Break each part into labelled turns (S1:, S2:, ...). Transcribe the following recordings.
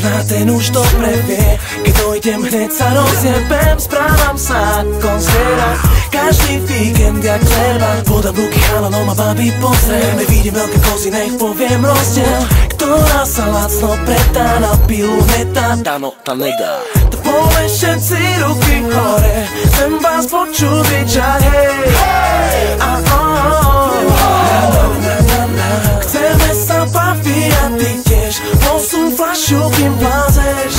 S1: pozná, ten už dobre vie. Keď dojdem, hneď sa rozjebem, správam sa ako zviera. Každý víkend jak leva, podám ruky chalanom a babi pozrieme. Vidím veľké kozy, nech poviem rozdiel, ktorá sa lacno pretá na pilu hneta. Táno, tá nedá. To povie všetci ruky hore, chcem vás počuť vyčať, hej. Chceme sa baviť a ty tiež, posun fľašu, kým plázeš.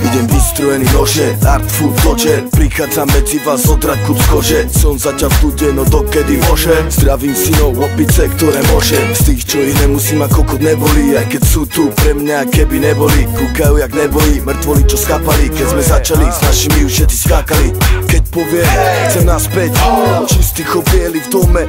S2: Idem vystrojený nože, art food dodger. Prichádzam medzi vás od raku z kože. Som zaťa v ľude, no dokedy môže. Zdravím synov, opice, ktoré môžem. Z tých, čo ich nemusím a kokot nebolí. Aj keď sú tu pre mňa, keby neboli. Kúkajú jak nebojí, mŕtvoli čo schápali. Keď sme začali, s našimi už všetci skákali. Keď povie, chcem naspäť, čistý chop bielý v dome.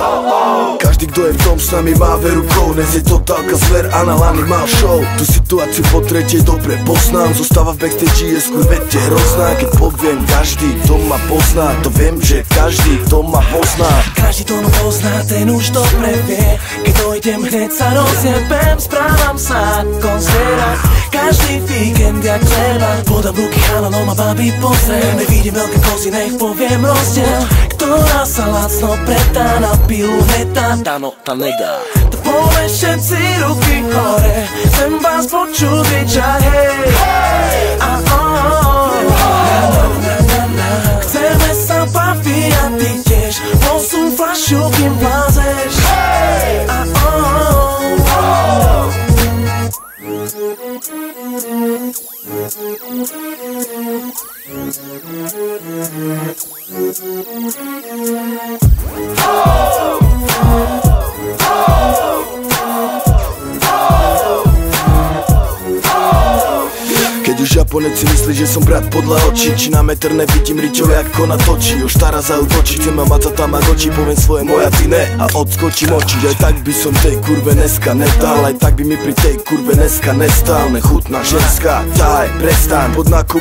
S2: Každý, kto je v tom s nami, má veru kou. Dnes je totálka zver a na Animal Show. Tu situáciu po tretie dobre poznám. Zostáva v backstage, je skôr vete hrozná. Keď poviem, každý, kto ma pozná, to viem, že každý, kto ma pozná.
S1: Každý, kto ma pozná, ten už dobre vie. Keď dojdem, hneď sa rozjebem, správam sa ako zviera. Každý víkend jak leva, podám ruky chalanom a babi pozrieme. Vidím veľké kozy, nech poviem rozdiel, ktorá sa lacno pretá na pilu hneta. Táno, tá nedá. To povie všetci ruky hore, chcem vás počuť vyčať, hej. Chceme sa baviť a ty tiež, posun fľašu, kým plázeš.
S2: Keď už Japonec si myslí, že som brat podľa očí, či na meter nevidím ričov, jak kona točí. Už stará zautočí, chcem ma mať za Tamagotchi, poviem svoje moja ty ne a odskočím oči. Aj tak by som tej kurve dneska nedal, aj tak by mi pri tej kurve dneska nestál. Nechutná ženská, daj, prestaň, pod nákupu